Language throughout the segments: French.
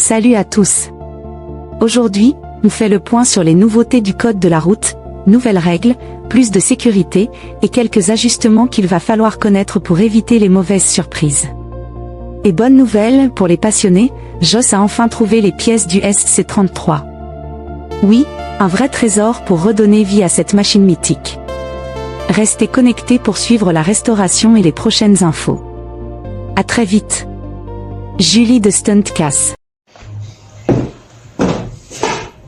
Salut à tous. Aujourd'hui, on fait le point sur les nouveautés du code de la route, nouvelles règles, plus de sécurité, et quelques ajustements qu'il va falloir connaître pour éviter les mauvaises surprises. Et bonne nouvelle, pour les passionnés, Joss a enfin trouvé les pièces du SC33. Oui, un vrai trésor pour redonner vie à cette machine mythique. Restez connectés pour suivre la restauration et les prochaines infos. À très vite. Julie de Stuntcast.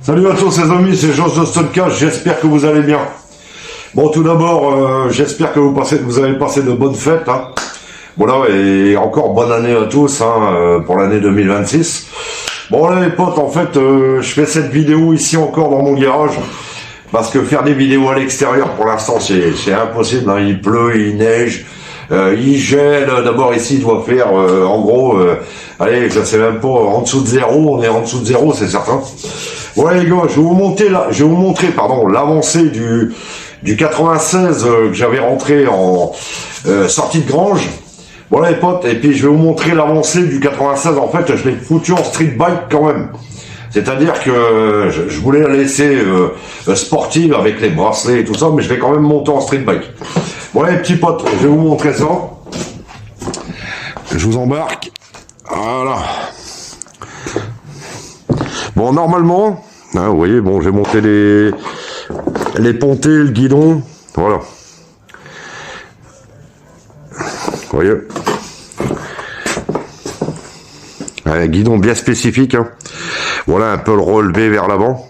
Salut à tous les amis, c'est Joss de Stuntcast, j'espère que vous allez bien. Bon, tout d'abord, j'espère que vous avez passé de bonnes fêtes. Hein. Voilà, et encore bonne année à tous pour l'année 2026. Bon là les potes, en fait, je fais cette vidéo ici encore dans mon garage, parce que faire des vidéos à l'extérieur pour l'instant c'est impossible, hein. Il pleut, il neige, il gèle. D'abord ici il doit faire en gros, allez, je sais même pas, en dessous de zéro, on est en dessous de zéro, c'est certain. Ouais les gars, je vais vous montrer l'avancée du 96 que j'avais rentré en sortie de grange. Voilà les potes, et puis je vais vous montrer l'avancée du 96, en fait je l'ai foutu en street bike quand même. C'est-à-dire que je voulais la laisser sportive avec les bracelets et tout ça, mais je vais quand même monter en street bike. Voilà les petits potes, je vais vous montrer ça. Je vous embarque. Voilà. Bon, normalement, hein, vous voyez, bon, j'ai monté les pontées, le guidon, voilà. Vous voyez, un guidon bien spécifique, hein. Voilà un peu le relevé vers l'avant.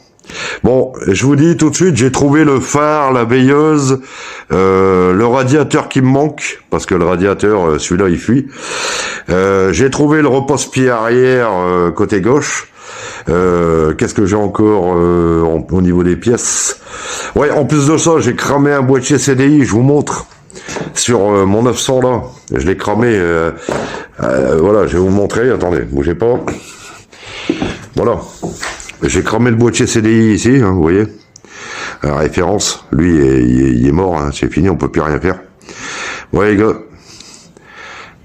Bon, je vous dis tout de suite, j'ai trouvé le phare, la veilleuse, le radiateur qui me manque, parce que le radiateur, celui-là, il fuit. J'ai trouvé le repose-pied arrière côté gauche. Qu'est-ce que j'ai encore au niveau des pièces? Ouais, en plus de ça, j'ai cramé un boîtier CDI, je vous montre. Sur mon 900 là, je l'ai cramé, voilà, je vais vous montrer, attendez, bougez pas. Voilà, j'ai cramé le boîtier CDI ici, hein, vous voyez, la référence, lui il est mort, hein, c'est fini, on peut plus rien faire. Ouais les gars,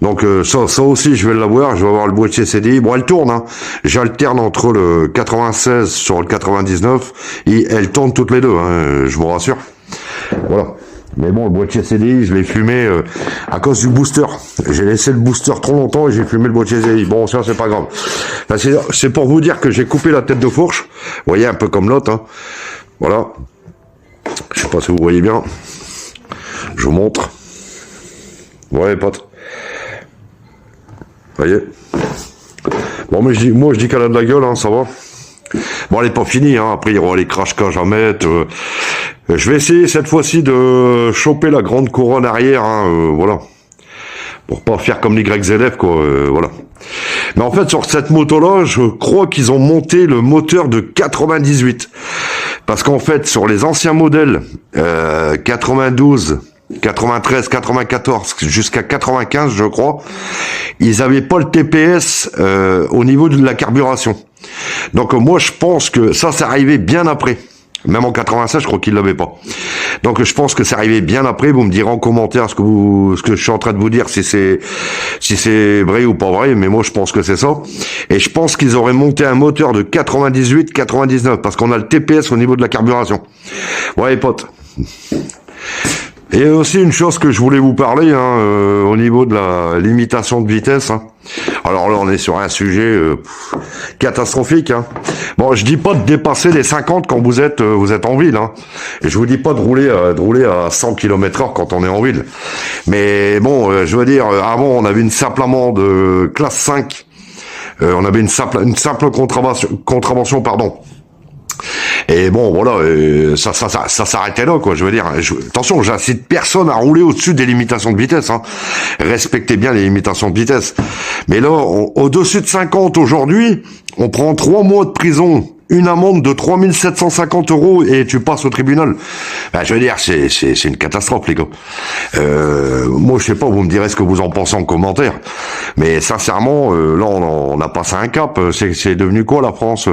donc ça aussi je vais l'avoir, je vais avoir le boîtier CDI, bon elle tourne, hein. J'alterne entre le 96 sur le 99, et elles tournent toutes les deux, hein, je vous rassure, voilà. Mais bon, le boîtier CDI, je l'ai fumé à cause du booster. J'ai laissé le booster trop longtemps et j'ai fumé le boîtier CDI. Bon, ça, c'est pas grave. Enfin, c'est pour vous dire que j'ai coupé la tête de fourche. Vous voyez, un peu comme l'autre. Hein. Voilà. Je sais pas si vous voyez bien. Je vous montre. Ouais, potes. Vous voyez. Bon, mais moi, je dis qu'elle a de la gueule, hein, ça va. Bon, elle est pas finie, hein. Après, il y aura les crash-cages à mettre. Je vais essayer cette fois-ci de choper la grande couronne arrière, hein, voilà. Pour pas faire comme les YZF, quoi, voilà. Mais en fait, sur cette moto-là, je crois qu'ils ont monté le moteur de 98. Parce qu'en fait, sur les anciens modèles, 92, 93, 94, jusqu'à 95, je crois, ils avaient pas le TPS au niveau de la carburation. Donc moi, je pense que ça arrivé bien après. Même en 96, je crois qu'il l'avait pas. Donc je pense que c'est arrivé bien après. Vous me direz en commentaire ce que je suis en train de vous dire, si c'est vrai ou pas vrai. Mais moi je pense que c'est ça. Et je pense qu'ils auraient monté un moteur de 98, 99 parce qu'on a le TPS au niveau de la carburation. Ouais les potes. Et aussi une chose que je voulais vous parler, hein, au niveau de la limitation de vitesse. Hein. Alors là, on est sur un sujet catastrophique. Hein. Bon, je dis pas de dépasser les 50 quand vous êtes en ville. Hein. Et je vous dis pas de rouler à 100 km/h quand on est en ville. Mais bon, je veux dire, avant, on avait une simple amende classe 5. On avait une simple contravention, pardon. Et bon, voilà, ça s'arrêtait là, quoi. Je veux dire, attention, j'incite personne à rouler au-dessus des limitations de vitesse. Hein. Respectez bien les limitations de vitesse. Mais là, au-dessus de 50 aujourd'hui, on prend 3 mois de prison une amende de 3750 € et tu passes au tribunal. Ben, je veux dire, c'est une catastrophe, les gars. Moi, je sais pas, vous me direz ce que vous en pensez en commentaire. Mais sincèrement, là, on a passé un cap. C'est devenu quoi, la France?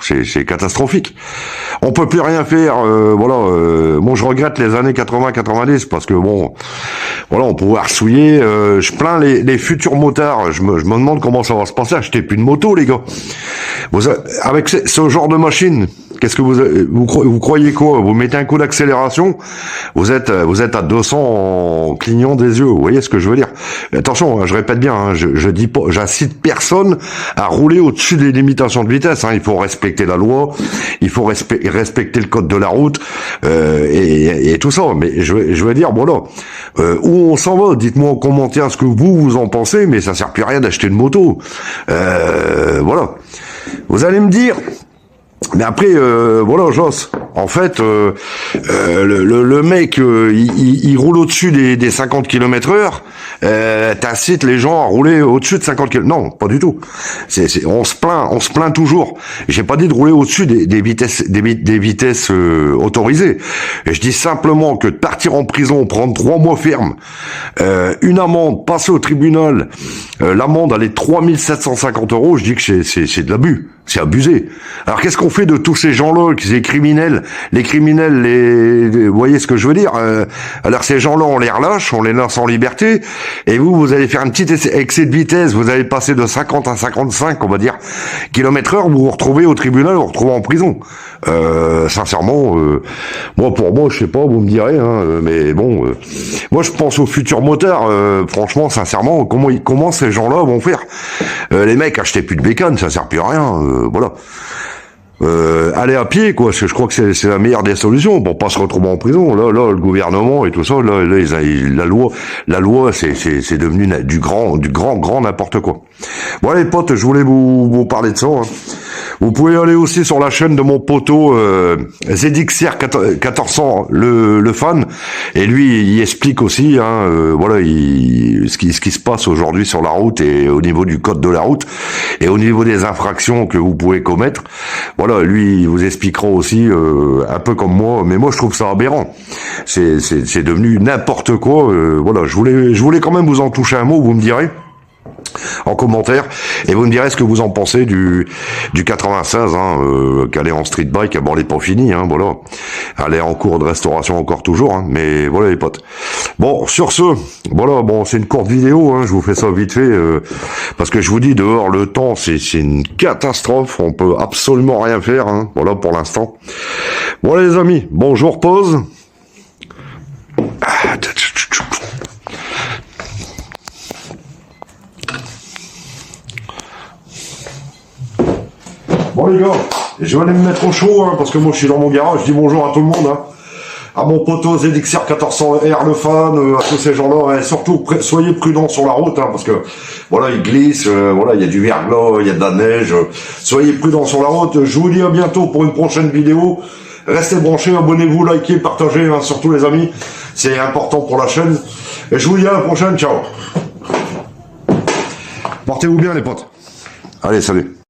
C'est catastrophique. On peut plus rien faire. Voilà. Moi, je regrette les années 80-90 parce que bon, voilà, on pouvait ressouiller. Je plains les futurs motards. Je me demande comment ça va se passer. Achetez plus de moto, les gars. Avec ce genre de machine, qu'est-ce que vous croyez quoi? Vous mettez un coup d'accélération, vous êtes à 200 en clignant des yeux. Vous voyez ce que je veux dire? Mais attention, hein, je répète bien, hein, je dis pas, j'incite personne à rouler au-dessus des limitations de vitesse. Hein. Il faut respecter la loi, il faut respecter le code de la route et tout ça. Mais je veux dire, voilà, où on s'en va? Dites-moi en commentaire ce que vous en pensez. Mais ça sert plus à rien d'acheter une moto. Voilà. Vous allez me dire, mais après, voilà, Joss, en fait, le mec, il roule au-dessus des 50 km/h, t'incites les gens à rouler au-dessus de 50 km. Non, pas du tout. On se plaint toujours. J'ai pas dit de rouler au-dessus des vitesses autorisées. Et je dis simplement que de partir en prison, prendre 3 mois ferme, une amende, passer au tribunal, l'amende elle est 3750 €, je dis que c'est de l'abus. C'est abusé. Alors qu'est-ce qu'on fait de tous ces gens-là, ces criminels? Les criminels, vous voyez ce que je veux dire? Alors ces gens-là, on les relâche, on les laisse en liberté, et vous allez faire un petit excès de vitesse, vous allez passer de 50 à 55, on va dire, km/h, vous vous retrouvez au tribunal, vous vous retrouvez en prison. Sincèrement, moi pour moi, je sais pas, vous me direz, hein, mais bon, moi je pense aux futurs motards. Franchement, sincèrement, comment ces gens-là vont faire? Les mecs, achetez plus de bécane, ça sert plus à rien. Voilà. Aller à pied, quoi, parce que je crois que c'est la meilleure des solutions pour pas se retrouver en prison. Là, le gouvernement et tout ça, la loi, c'est devenu du grand n'importe quoi. Bon, les potes, je voulais vous parler de ça. Hein. Vous pouvez aller aussi sur la chaîne de mon poteau ZXR 1400, le fan, et lui il explique aussi, hein, voilà, ce qui se passe aujourd'hui sur la route et au niveau du code de la route et au niveau des infractions que vous pouvez commettre. Voilà, lui il vous expliquera aussi un peu comme moi, mais moi je trouve ça aberrant. C'est devenu n'importe quoi. Voilà, je voulais quand même vous en toucher un mot, vous me direz en commentaire, et vous me direz ce que vous en pensez du 96, hein, qu'elle est en street bike. Bon, elle est pas finie, hein, voilà. Elle est en cours de restauration encore toujours, hein, mais voilà les potes. Bon, sur ce, voilà, bon, c'est une courte vidéo, hein, je vous fais ça vite fait, parce que je vous dis, dehors, le temps, c'est une catastrophe, on peut absolument rien faire, hein, voilà, pour l'instant. Voilà les amis, bon, je vous repose. Bon les gars, je vais aller me mettre au chaud, hein, parce que moi je suis dans mon garage, je dis bonjour à tout le monde, hein. À mon poteau ZXR 1400R, le fan, à tous ces gens-là, hein. Surtout soyez prudents sur la route, hein, parce que voilà, il glisse, voilà, il y a du verglas, il y a de la neige, soyez prudents sur la route. Je vous dis à bientôt pour une prochaine vidéo. Restez branchés, abonnez-vous, likez, partagez, hein, surtout les amis, c'est important pour la chaîne. Et je vous dis à la prochaine, ciao. Portez-vous bien les potes. Allez, salut.